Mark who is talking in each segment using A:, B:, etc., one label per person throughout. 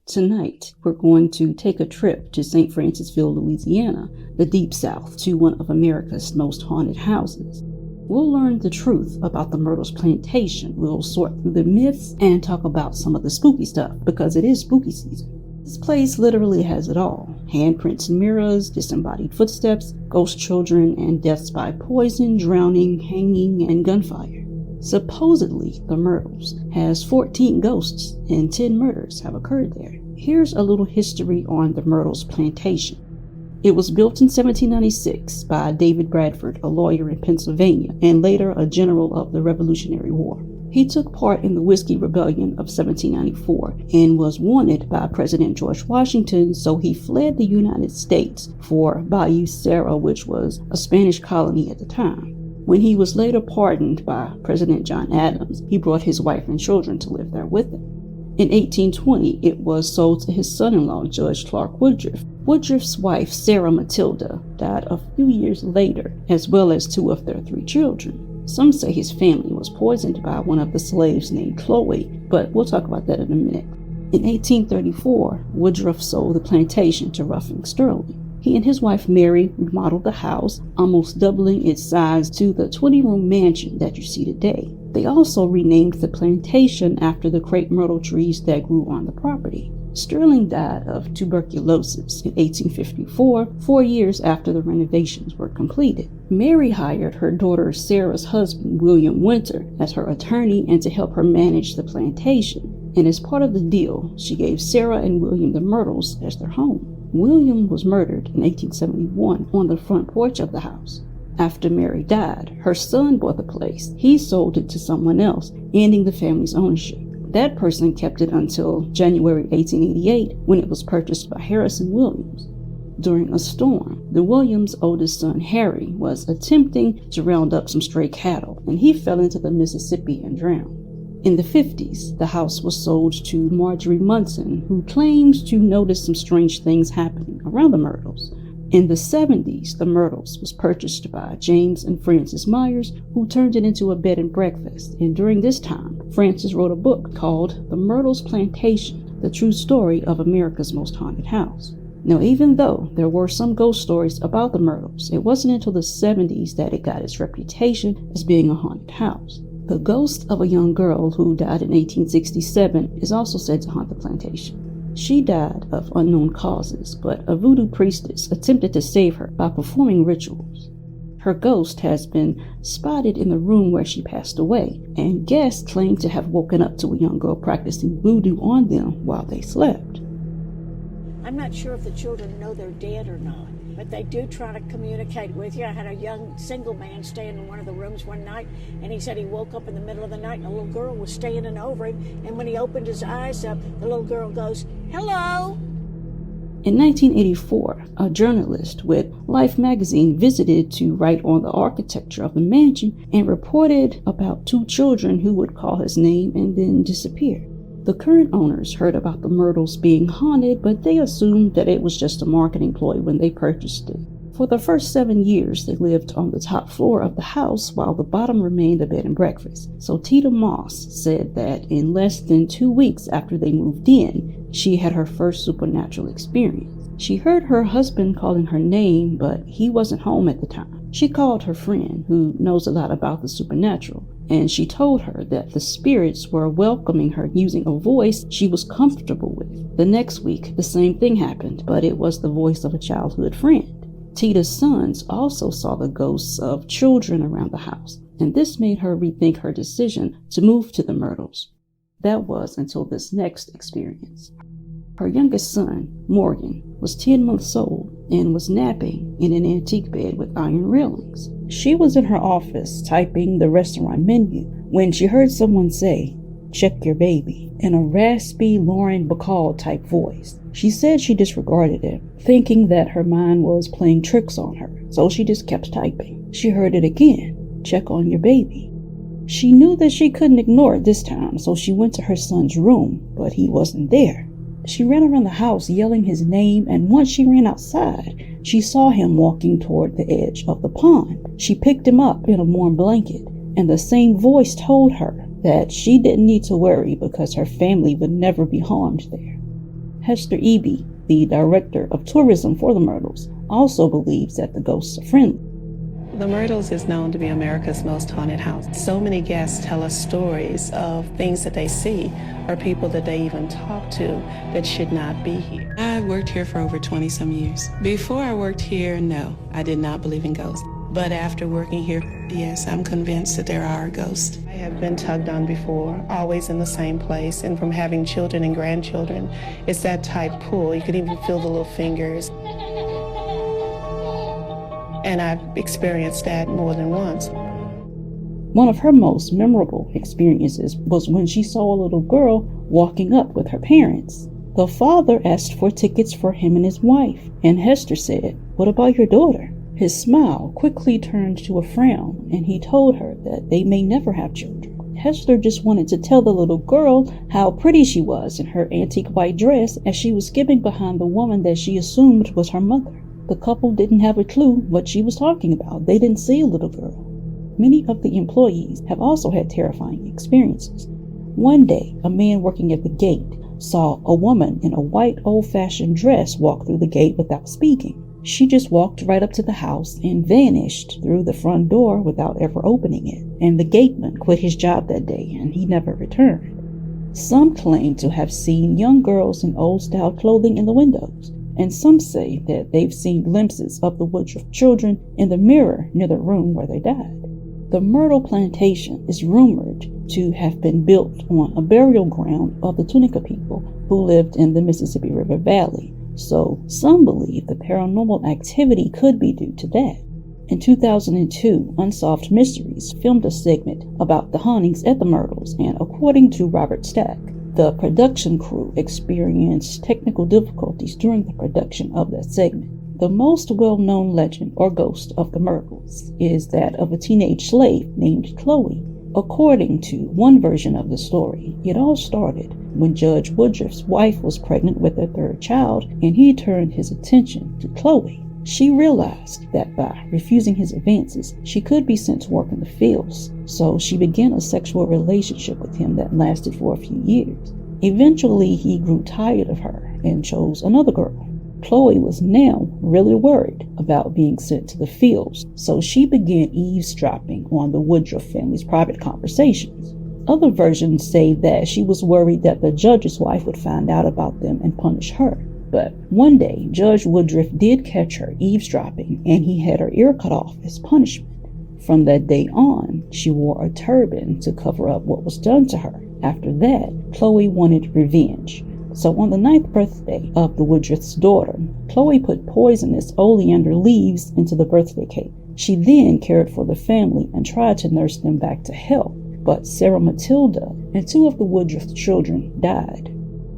A: Tonight, we're going to take a trip to St. Francisville, Louisiana, the Deep South, to one of America's most haunted houses. We'll learn the truth about the Myrtles Plantation. We'll sort through the myths and talk about some of the spooky stuff, because it is spooky season. This place literally has it all. Handprints and mirrors, disembodied footsteps, ghost children, and deaths by poison, drowning, hanging, and gunfire. Supposedly, the Myrtles has 14 ghosts and 10 murders have occurred there. Here's a little history on the Myrtles Plantation. It was built in 1796 by David Bradford, a lawyer in Pennsylvania, and later a general of the Revolutionary War. He took part in the Whiskey Rebellion of 1794 and was wanted by President George Washington, so he fled the United States for Bayou Sara, which was a Spanish colony at the time. When he was later pardoned by President John Adams, he brought his wife and children to live there with him. In 1820, it was sold to his son-in-law, Judge Clark Woodruff. Woodruff's wife, Sarah Matilda, died a few years later, as well as 2 of their 3 children. Some say his family was poisoned by one of the slaves named Chloe, but we'll talk about that in a minute. In 1834, Woodruff sold the plantation to Ruffin Sterling. He and his wife Mary remodeled the house, almost doubling its size to the 20-room mansion that you see today. They also renamed the plantation after the crepe myrtle trees that grew on the property. Sterling died of tuberculosis in 1854, 4 years after the renovations were completed. Mary hired her daughter Sarah's husband, William Winter, as her attorney and to help her manage the plantation. And as part of the deal, she gave Sarah and William the Myrtles as their home. William was murdered in 1871 on the front porch of the house. After Mary died, her son bought the place. He sold it to someone else, ending the family's ownership. That person kept it until January 1888, when it was purchased by Harrison Williams. During a storm, the Williams' oldest son, Harry, was attempting to round up some stray cattle, and he fell into the Mississippi and drowned. In the 50s, the house was sold to Marjorie Munson, who claims to notice some strange things happening around the Myrtles. In the 70s, the Myrtles was purchased by James and Frances Myers, who turned it into a bed and breakfast. And during this time, Frances wrote a book called The Myrtles Plantation, the true story of America's most haunted house. Now, even though there were some ghost stories about the Myrtles, it wasn't until the 70s that it got its reputation as being a haunted house. The ghost of a young girl who died in 1867 is also said to haunt the plantation. She died of unknown causes, but a voodoo priestess attempted to save her by performing rituals. Her ghost has been spotted in the room where she passed away, and guests claim to have woken up to a young girl practicing voodoo on them while they slept.
B: I'm not sure if the children know they're dead or not, but they do try to communicate with you. I had a young single man staying in one of the rooms one night, and he said he woke up in the middle of the night and a little girl was standing over him, and when he opened his eyes up, the little girl goes, "Hello."
A: In 1984, a journalist with Life magazine visited to write on the architecture of the mansion and reported about 2 children who would call his name and then disappear. The current owners heard about the Myrtles being haunted, but they assumed that it was just a marketing ploy when they purchased it. For the first 7 years, they lived on the top floor of the house while the bottom remained a bed and breakfast. So Tita Moss said that in less than 2 weeks after they moved in, she had her first supernatural experience. She heard her husband calling her name, but he wasn't home at the time. She called her friend, who knows a lot about the supernatural, and she told her that the spirits were welcoming her using a voice she was comfortable with. The next week, the same thing happened, but it was the voice of a childhood friend. Tita's sons also saw the ghosts of children around the house, and this made her rethink her decision to move to the Myrtles. That was until this next experience. Her youngest son, Morgan, was 10 months old and was napping in an antique bed with iron railings. She was in her office typing the restaurant menu when she heard someone say, "Check your baby," in a raspy Lauren Bacall type voice. She said she disregarded it, thinking that her mind was playing tricks on her, so she just kept typing. She heard it again, "Check on your baby." She knew that she couldn't ignore it this time, so she went to her son's room, but he wasn't there. She ran around the house yelling his name, and once she ran outside, she saw him walking toward the edge of the pond. She picked him up in a warm blanket, and the same voice told her that she didn't need to worry because her family would never be harmed there. Hester Eby, the director of tourism for the Myrtles, also believes that the ghosts are friendly.
C: The Myrtles is known to be America's most haunted house. So many guests tell us stories of things that they see or people that they even talk to that should not be here. I've worked here for over 20-some years. Before I worked here, no, I did not believe in ghosts. But after working here, yes, I'm convinced that there are ghosts. I have been tugged on before, always in the same place, and from having children and grandchildren, it's that tight pull. You can even feel the little fingers. And I've experienced that more than once.
A: One of her most memorable experiences was when she saw a little girl walking up with her parents. The father asked for tickets for him and his wife, and Hester said, "What about your daughter?" His smile quickly turned to a frown, and he told her that they may never have children. Hester just wanted to tell the little girl how pretty she was in her antique white dress as she was skipping behind the woman that she assumed was her mother. The couple didn't have a clue what she was talking about. They didn't see a little girl. Many of the employees have also had terrifying experiences. One day, a man working at the gate saw a woman in a white old-fashioned dress walk through the gate without speaking. She just walked right up to the house and vanished through the front door without ever opening it. And the gateman quit his job that day and he never returned. Some claim to have seen young girls in old-style clothing in the windows. And some say that they've seen glimpses of the Woodruff children in the mirror near the room where they died. The Myrtle Plantation is rumored to have been built on a burial ground of the Tunica people who lived in the Mississippi River Valley, so some believe the paranormal activity could be due to that. In 2002, Unsolved Mysteries filmed a segment about the hauntings at the Myrtles, and according to Robert Stack, the production crew experienced technical difficulties during the production of that segment. The most well-known legend or ghost of the Myrtles is that of a teenage slave named Chloe. According to one version of the story, it all started when Judge Woodruff's wife was pregnant with their third child, and he turned his attention to Chloe. She realized that by refusing his advances, she could be sent to work in the fields, so she began a sexual relationship with him that lasted for a few years. Eventually, he grew tired of her and chose another girl. Chloe was now really worried about being sent to the fields, so she began eavesdropping on the Woodruff family's private conversations. Other versions say that she was worried that the judge's wife would find out about them and punish her. But one day, Judge Woodruff did catch her eavesdropping, and he had her ear cut off as punishment. From that day on, she wore a turban to cover up what was done to her. After that, Chloe wanted revenge. So on the 9th birthday of the Woodruff's daughter, Chloe put poisonous oleander leaves into the birthday cake. She then cared for the family and tried to nurse them back to health. But Sarah Matilda and 2 of the Woodruff children died.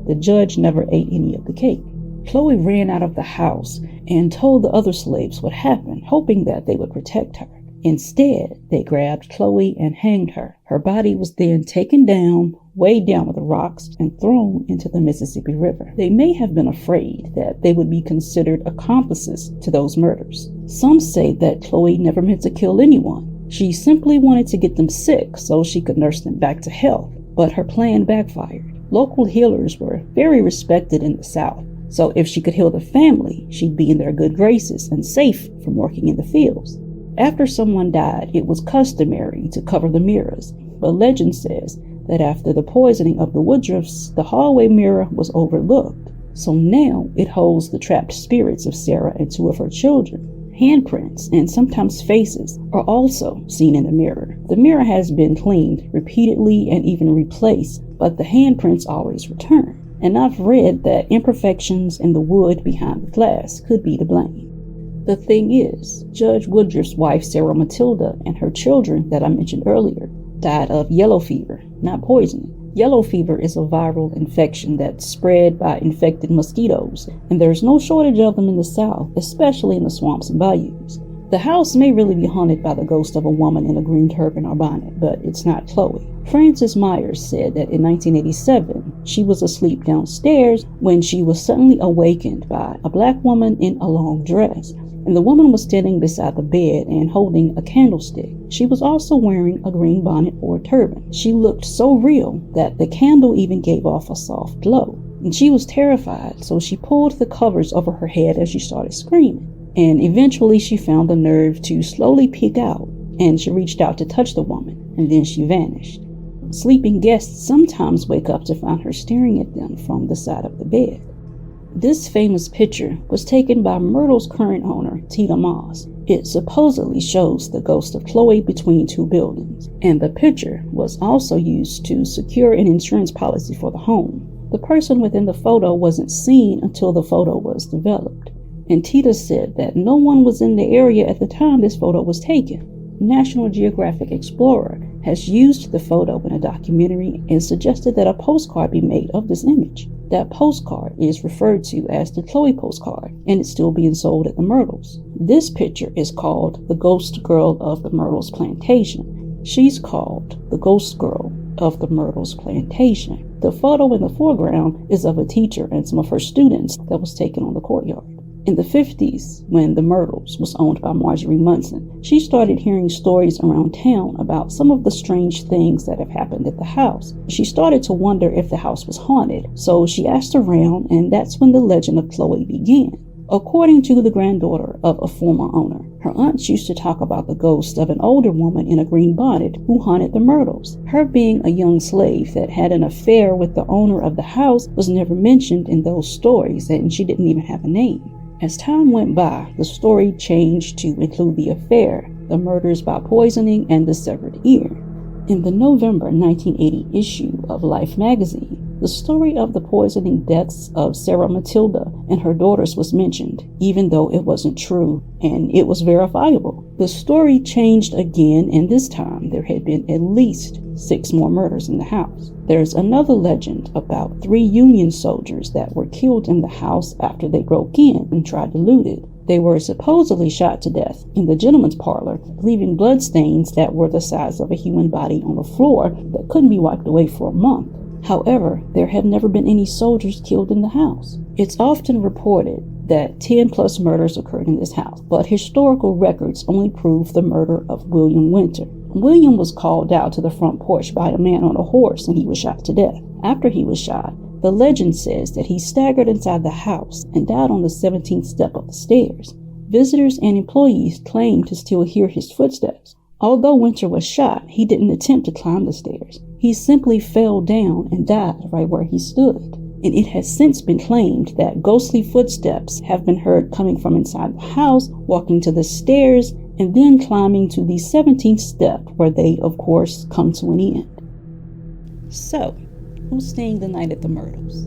A: The judge never ate any of the cake. Chloe ran out of the house and told the other slaves what happened, hoping that they would protect her. Instead, they grabbed Chloe and hanged her. Her body was then taken down, weighed down with rocks, and thrown into the Mississippi River. They may have been afraid that they would be considered accomplices to those murders. Some say that Chloe never meant to kill anyone. She simply wanted to get them sick so she could nurse them back to health, but her plan backfired. Local healers were very respected in the South, so if she could heal the family, she'd be in their good graces and safe from working in the fields. After someone died, it was customary to cover the mirrors, but legend says that after the poisoning of the Woodruffs, the hallway mirror was overlooked. So now it holds the trapped spirits of Sarah and 2 of her children. Handprints and sometimes faces are also seen in the mirror. The mirror has been cleaned repeatedly and even replaced, but the handprints always return. And I've read that imperfections in the wood behind the glass could be to blame. The thing is, Judge Woodruff's wife, Sarah Matilda, and her children that I mentioned earlier died of yellow fever, not poisoning. Yellow fever is a viral infection that's spread by infected mosquitoes, and there's no shortage of them in the South, especially in the swamps and bayous. The house may really be haunted by the ghost of a woman in a green turban or bonnet, but it's not Chloe. Frances Myers said that in 1987, she was asleep downstairs when she was suddenly awakened by a black woman in a long dress. And the woman was standing beside the bed and holding a candlestick. She was also wearing a green bonnet or turban. She looked so real that the candle even gave off a soft glow. And she was terrified, so she pulled the covers over her head as she started screaming. And eventually she found the nerve to slowly peek out, and she reached out to touch the woman, and then she vanished. Sleeping guests sometimes wake up to find her staring at them from the side of the bed. This famous picture was taken by Myrtle's current owner, Tita Moss. It supposedly shows the ghost of Chloe between two buildings, and the picture was also used to secure an insurance policy for the home. The person within the photo wasn't seen until the photo was developed, and Tita said that no one was in the area at the time this photo was taken. National Geographic Explorer has used the photo in a documentary and suggested that a postcard be made of this image. That postcard is referred to as the Chloe postcard, and it's still being sold at the Myrtles. This picture is called the Ghost Girl of the Myrtles Plantation. She's called the Ghost Girl of the Myrtles Plantation. The photo in the foreground is of a teacher and some of her students that was taken on the courtyard. In the 50s, when the Myrtles was owned by Marjorie Munson, she started hearing stories around town about some of the strange things that have happened at the house. She started to wonder if the house was haunted, so she asked around, and that's when the legend of Chloe began. According to the granddaughter of a former owner, her aunts used to talk about the ghost of an older woman in a green bonnet who haunted the Myrtles. Her being a young slave that had an affair with the owner of the house was never mentioned in those stories, and she didn't even have a name. As time went by, the story changed to include the affair, the murders by poisoning, and the severed ear. In the November 1980 issue of Life magazine, the story of the poisoning deaths of Sarah Matilda and her daughters was mentioned, even though it wasn't true, and it was verifiable. The story changed again, and this time there had been at least 6 more murders in the house. There's another legend about 3 Union soldiers that were killed in the house after they broke in and tried to loot it. They were supposedly shot to death in the gentleman's parlor, leaving bloodstains that were the size of a human body on the floor that couldn't be wiped away for a month. However, there have never been any soldiers killed in the house. It's often reported that 10 plus murders occurred in this house, but historical records only prove the murder of William Winter. William was called out to the front porch by a man on a horse, and he was shot to death. After he was shot, the legend says that he staggered inside the house and died on the 17th step of the stairs. Visitors and employees claim to still hear his footsteps. Although Winter was shot, he didn't attempt to climb the stairs. He simply fell down and died right where he stood. And it has since been claimed that ghostly footsteps have been heard coming from inside the house, walking to the stairs, and then climbing to the 17th step, where they, of course, come to an end. So, who's staying the night at the Myrtles?